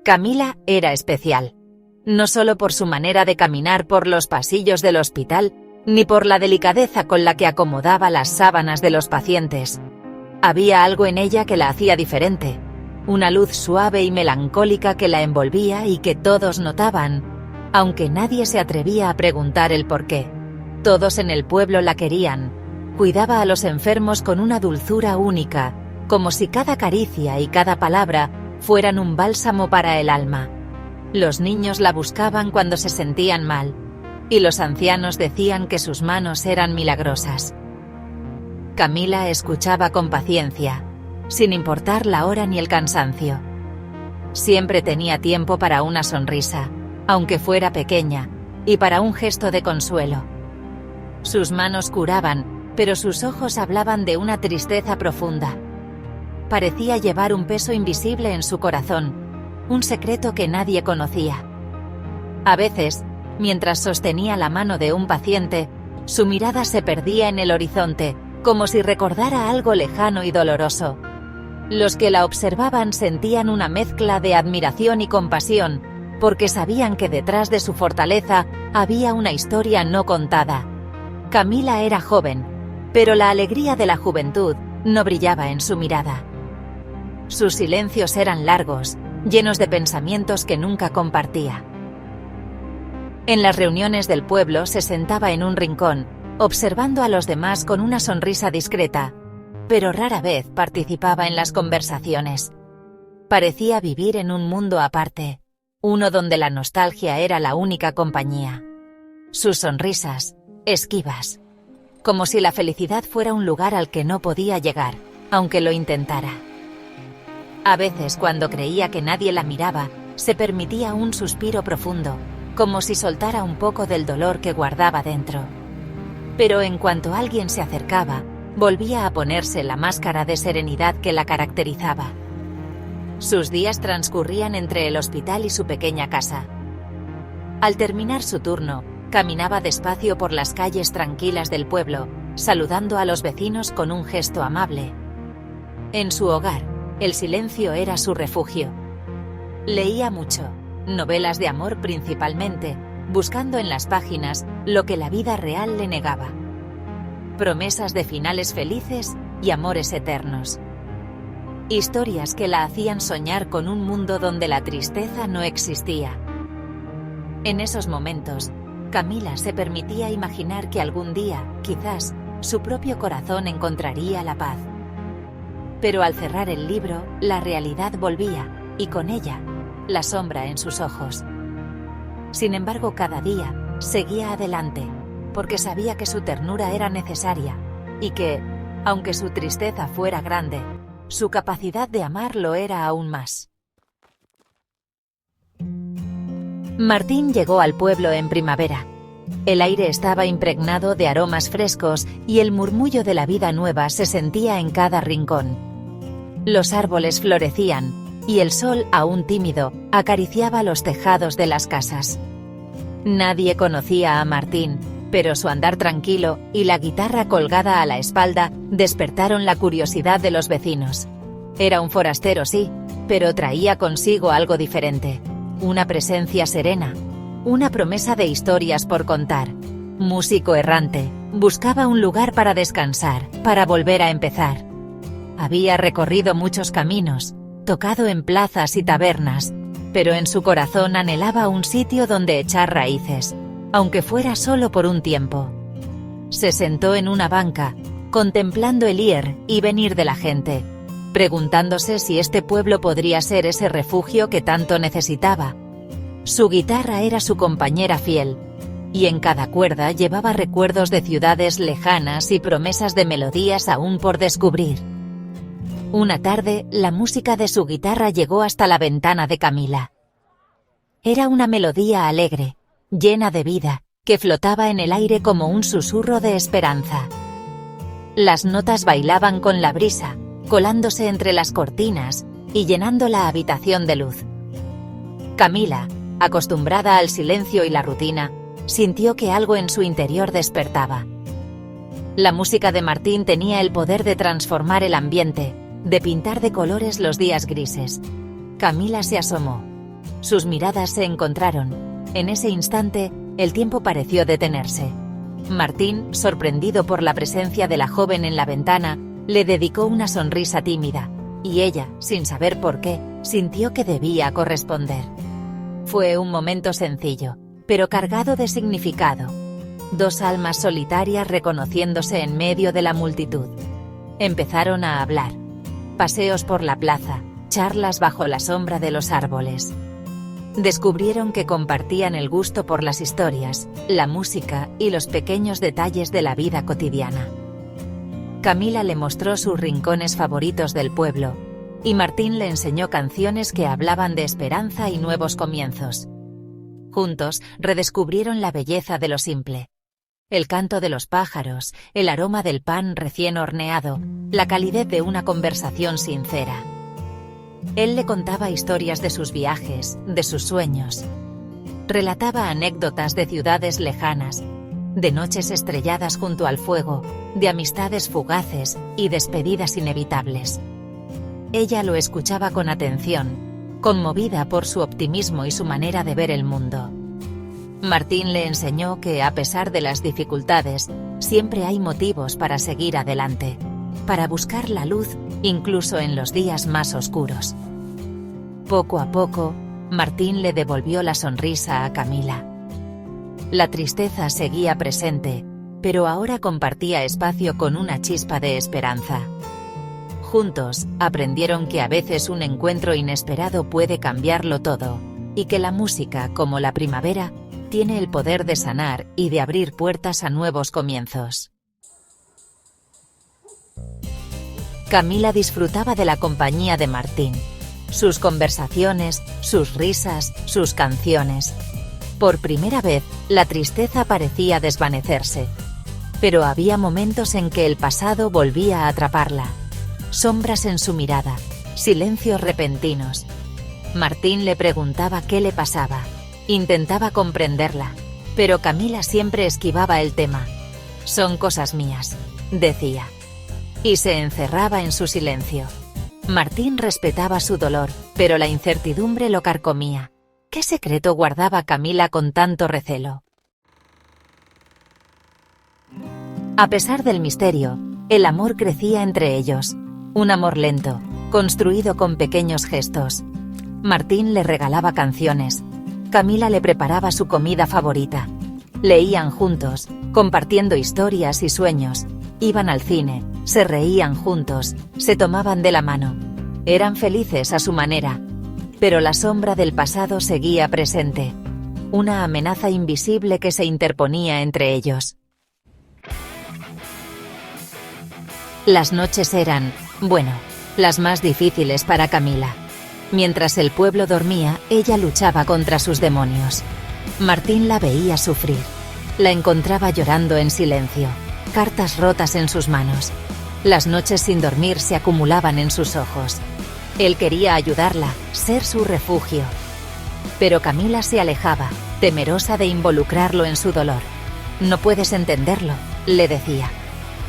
Camila era especial. No solo por su manera de caminar por los pasillos del hospital, ni por la delicadeza con la que acomodaba las sábanas de los pacientes. Había algo en ella que la hacía diferente, una luz suave y melancólica que la envolvía y que todos notaban, aunque nadie se atrevía a preguntar el porqué. Todos en el pueblo la querían. Cuidaba a los enfermos con una dulzura única, como si cada caricia y cada palabra fueran un bálsamo para el alma. Los niños la buscaban cuando se sentían mal, y los ancianos decían que sus manos eran milagrosas. Camila escuchaba con paciencia, sin importar la hora ni el cansancio. Siempre tenía tiempo para una sonrisa, aunque fuera pequeña, y para un gesto de consuelo. Sus manos curaban, pero sus ojos hablaban de una tristeza profunda. Parecía llevar un peso invisible en su corazón, un secreto que nadie conocía. A veces, mientras sostenía la mano de un paciente, su mirada se perdía en el horizonte, como si recordara algo lejano y doloroso. Los que la observaban sentían una mezcla de admiración y compasión, porque sabían que detrás de su fortaleza había una historia no contada. Camila era joven, pero la alegría de la juventud no brillaba en su mirada. Sus silencios eran largos, llenos de pensamientos que nunca compartía. En las reuniones del pueblo se sentaba en un rincón, observando a los demás con una sonrisa discreta, pero rara vez participaba en las conversaciones. Parecía vivir en un mundo aparte, uno donde la nostalgia era la única compañía. Sus sonrisas, esquivas, como si la felicidad fuera un lugar al que no podía llegar, aunque lo intentara. A veces, cuando creía que nadie la miraba, se permitía un suspiro profundo, como si soltara un poco del dolor que guardaba dentro. Pero en cuanto alguien se acercaba, volvía a ponerse la máscara de serenidad que la caracterizaba. Sus días transcurrían entre el hospital y su pequeña casa. Al terminar su turno, caminaba despacio por las calles tranquilas del pueblo, saludando a los vecinos con un gesto amable. En su hogar, el silencio era su refugio. Leía mucho, novelas de amor principalmente, buscando en las páginas lo que la vida real le negaba. Promesas de finales felices y amores eternos. Historias que la hacían soñar con un mundo donde la tristeza no existía. En esos momentos, Camila se permitía imaginar que algún día, quizás, su propio corazón encontraría la paz. Pero al cerrar el libro, la realidad volvía, y con ella, la sombra en sus ojos. Sin embargo, cada día, seguía adelante, porque sabía que su ternura era necesaria, y que, aunque su tristeza fuera grande, su capacidad de amar lo era aún más. Martín llegó al pueblo en primavera. El aire estaba impregnado de aromas frescos y el murmullo de la vida nueva se sentía en cada rincón. Los árboles florecían, y el sol, aún tímido, acariciaba los tejados de las casas. Nadie conocía a Martín, pero su andar tranquilo y la guitarra colgada a la espalda despertaron la curiosidad de los vecinos. Era un forastero, sí, pero traía consigo algo diferente, una presencia serena, una promesa de historias por contar. Músico errante, buscaba un lugar para descansar, para volver a empezar. Había recorrido muchos caminos, tocado en plazas y tabernas, pero en su corazón anhelaba un sitio donde echar raíces, aunque fuera solo por un tiempo. Se sentó en una banca, contemplando el ir y venir de la gente, preguntándose si este pueblo podría ser ese refugio que tanto necesitaba. Su guitarra era su compañera fiel, y en cada cuerda llevaba recuerdos de ciudades lejanas y promesas de melodías aún por descubrir. Una tarde, la música de su guitarra llegó hasta la ventana de Camila. Era una melodía alegre, llena de vida, que flotaba en el aire como un susurro de esperanza. Las notas bailaban con la brisa, colándose entre las cortinas y llenando la habitación de luz. Camila, acostumbrada al silencio y la rutina, sintió que algo en su interior despertaba. La música de Martín tenía el poder de transformar el ambiente, de pintar de colores los días grises. Camila se asomó. Sus miradas se encontraron. En ese instante, el tiempo pareció detenerse. Martín, sorprendido por la presencia de la joven en la ventana, le dedicó una sonrisa tímida, y ella, sin saber por qué, sintió que debía corresponder. Fue un momento sencillo, pero cargado de significado. Dos almas solitarias reconociéndose en medio de la multitud. Empezaron a hablar. Paseos por la plaza, charlas bajo la sombra de los árboles. Descubrieron que compartían el gusto por las historias, la música y los pequeños detalles de la vida cotidiana. Camila le mostró sus rincones favoritos del pueblo, y Martín le enseñó canciones que hablaban de esperanza y nuevos comienzos. Juntos, redescubrieron la belleza de lo simple. El canto de los pájaros, el aroma del pan recién horneado, la calidez de una conversación sincera. Él le contaba historias de sus viajes, de sus sueños. Relataba anécdotas de ciudades lejanas, de noches estrelladas junto al fuego, de amistades fugaces y despedidas inevitables. Ella lo escuchaba con atención, conmovida por su optimismo y su manera de ver el mundo. Martín le enseñó que, a pesar de las dificultades, siempre hay motivos para seguir adelante, para buscar la luz, incluso en los días más oscuros. Poco a poco, Martín le devolvió la sonrisa a Camila. La tristeza seguía presente, pero ahora compartía espacio con una chispa de esperanza. Juntos, aprendieron que a veces un encuentro inesperado puede cambiarlo todo, y que la música, como la primavera, tiene el poder de sanar y de abrir puertas a nuevos comienzos. Camila disfrutaba de la compañía de Martín, sus conversaciones, sus risas, sus canciones. Por primera vez, la tristeza parecía desvanecerse. Pero había momentos en que el pasado volvía a atraparla. Sombras en su mirada, silencios repentinos. Martín le preguntaba qué le pasaba. Intentaba comprenderla, pero Camila siempre esquivaba el tema. «Son cosas mías», decía. Y se encerraba en su silencio. Martín respetaba su dolor, pero la incertidumbre lo carcomía. ¿Qué secreto guardaba Camila con tanto recelo? A pesar del misterio, el amor crecía entre ellos. Un amor lento, construido con pequeños gestos. Martín le regalaba canciones. Camila le preparaba su comida favorita. Leían juntos, compartiendo historias y sueños. Iban al cine, se reían juntos, se tomaban de la mano. Eran felices a su manera. Pero la sombra del pasado seguía presente. Una amenaza invisible que se interponía entre ellos. Las noches eran, bueno, las más difíciles para Camila. Mientras el pueblo dormía, ella luchaba contra sus demonios. Martín la veía sufrir. La encontraba llorando en silencio, cartas rotas en sus manos. Las noches sin dormir se acumulaban en sus ojos. Él quería ayudarla, ser su refugio. Pero Camila se alejaba, temerosa de involucrarlo en su dolor. «No puedes entenderlo», le decía.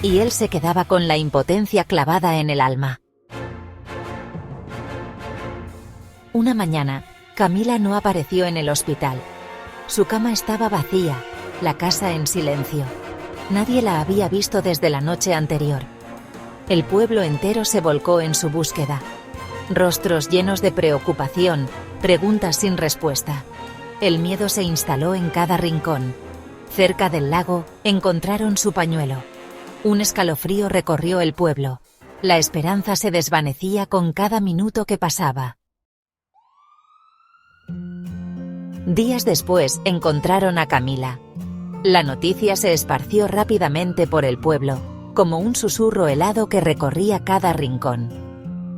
Y él se quedaba con la impotencia clavada en el alma. Una mañana, Camila no apareció en el hospital. Su cama estaba vacía, la casa en silencio. Nadie la había visto desde la noche anterior. El pueblo entero se volcó en su búsqueda. Rostros llenos de preocupación, preguntas sin respuesta. El miedo se instaló en cada rincón. Cerca del lago, encontraron su pañuelo. Un escalofrío recorrió el pueblo. La esperanza se desvanecía con cada minuto que pasaba. Días después encontraron a Camila. La noticia se esparció rápidamente por el pueblo, como un susurro helado que recorría cada rincón.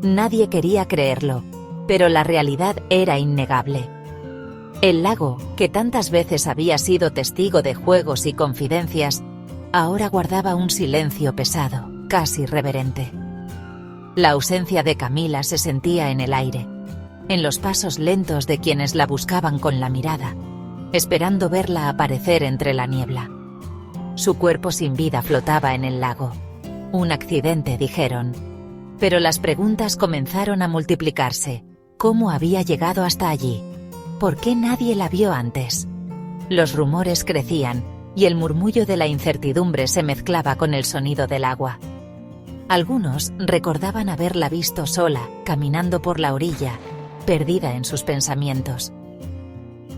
Nadie quería creerlo, pero la realidad era innegable. El lago, que tantas veces había sido testigo de juegos y confidencias, ahora guardaba un silencio pesado, casi reverente. La ausencia de Camila se sentía en el aire, en los pasos lentos de quienes la buscaban con la mirada, esperando verla aparecer entre la niebla. Su cuerpo sin vida flotaba en el lago. Un accidente, dijeron. Pero las preguntas comenzaron a multiplicarse. ¿Cómo había llegado hasta allí? ¿Por qué nadie la vio antes? Los rumores crecían, y el murmullo de la incertidumbre se mezclaba con el sonido del agua. Algunos recordaban haberla visto sola, caminando por la orilla, perdida en sus pensamientos.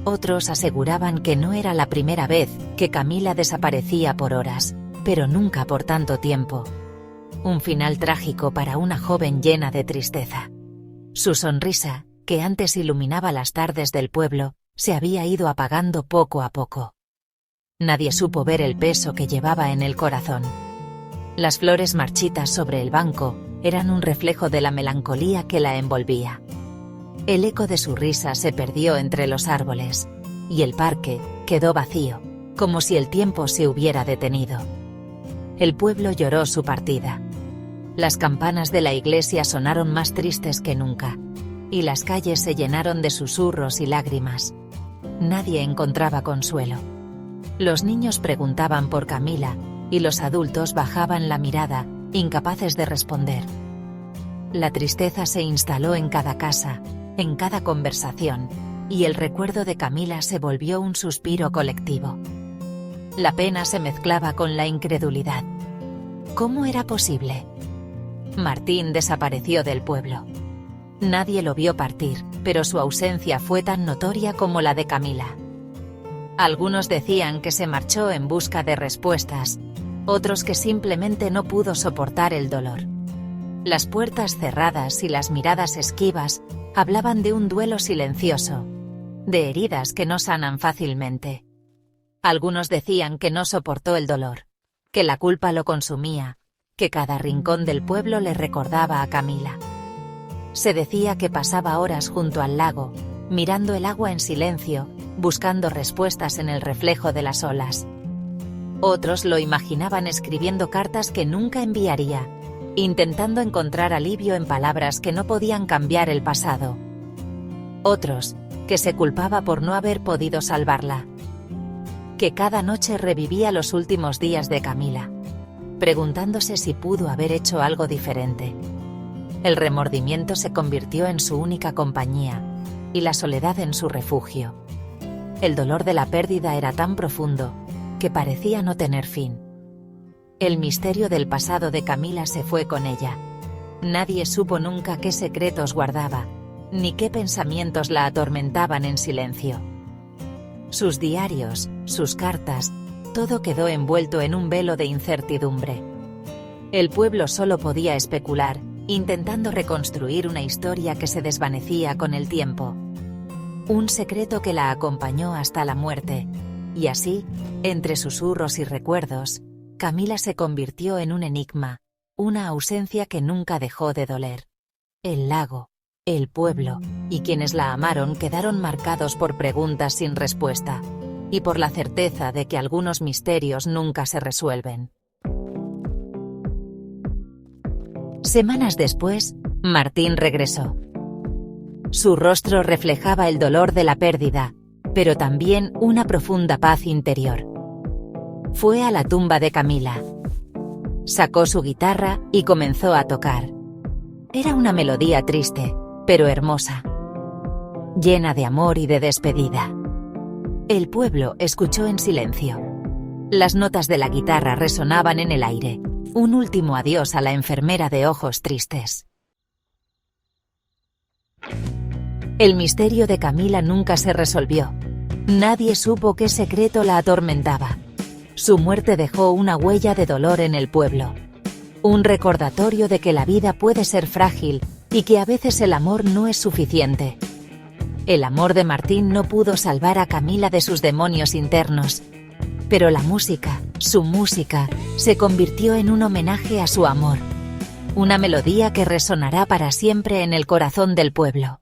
Otros aseguraban que no era la primera vez que Camila desaparecía por horas, pero nunca por tanto tiempo. Un final trágico para una joven llena de tristeza. Su sonrisa, que antes iluminaba las tardes del pueblo, se había ido apagando poco a poco. Nadie supo ver el peso que llevaba en el corazón. Las flores marchitas sobre el banco eran un reflejo de la melancolía que la envolvía. El eco de su risa se perdió entre los árboles, y el parque quedó vacío, como si el tiempo se hubiera detenido. El pueblo lloró su partida. Las campanas de la iglesia sonaron más tristes que nunca, y las calles se llenaron de susurros y lágrimas. Nadie encontraba consuelo. Los niños preguntaban por Camila, y los adultos bajaban la mirada, incapaces de responder. La tristeza se instaló en cada casa, en cada conversación, y el recuerdo de Camila se volvió un suspiro colectivo. La pena se mezclaba con la incredulidad. ¿Cómo era posible? Martín desapareció del pueblo. Nadie lo vio partir, pero su ausencia fue tan notoria como la de Camila. Algunos decían que se marchó en busca de respuestas, otros que simplemente no pudo soportar el dolor. Las puertas cerradas y las miradas esquivas hablaban de un duelo silencioso, de heridas que no sanan fácilmente. Algunos decían que no soportó el dolor, que la culpa lo consumía, que cada rincón del pueblo le recordaba a Camila. Se decía que pasaba horas junto al lago, mirando el agua en silencio, buscando respuestas en el reflejo de las olas. Otros lo imaginaban escribiendo cartas que nunca enviaría, intentando encontrar alivio en palabras que no podían cambiar el pasado. Otros, que se culpaba por no haber podido salvarla. Que cada noche revivía los últimos días de Camila, preguntándose si pudo haber hecho algo diferente. El remordimiento se convirtió en su única compañía, y la soledad en su refugio. El dolor de la pérdida era tan profundo, que parecía no tener fin. El misterio del pasado de Camila se fue con ella. Nadie supo nunca qué secretos guardaba, ni qué pensamientos la atormentaban en silencio. Sus diarios, sus cartas, todo quedó envuelto en un velo de incertidumbre. El pueblo solo podía especular, intentando reconstruir una historia que se desvanecía con el tiempo. Un secreto que la acompañó hasta la muerte, y así, entre susurros y recuerdos, Camila se convirtió en un enigma, una ausencia que nunca dejó de doler. El lago, el pueblo, y quienes la amaron quedaron marcados por preguntas sin respuesta, y por la certeza de que algunos misterios nunca se resuelven. Semanas después, Martín regresó. Su rostro reflejaba el dolor de la pérdida, pero también una profunda paz interior. Fue a la tumba de Camila. Sacó su guitarra y comenzó a tocar. Era una melodía triste, pero hermosa, llena de amor y de despedida. El pueblo escuchó en silencio. Las notas de la guitarra resonaban en el aire, un último adiós a la enfermera de ojos tristes. El misterio de Camila nunca se resolvió. Nadie supo qué secreto la atormentaba. Su muerte dejó una huella de dolor en el pueblo. Un recordatorio de que la vida puede ser frágil y que a veces el amor no es suficiente. El amor de Martín no pudo salvar a Camila de sus demonios internos. Pero la música, su música, se convirtió en un homenaje a su amor. Una melodía que resonará para siempre en el corazón del pueblo.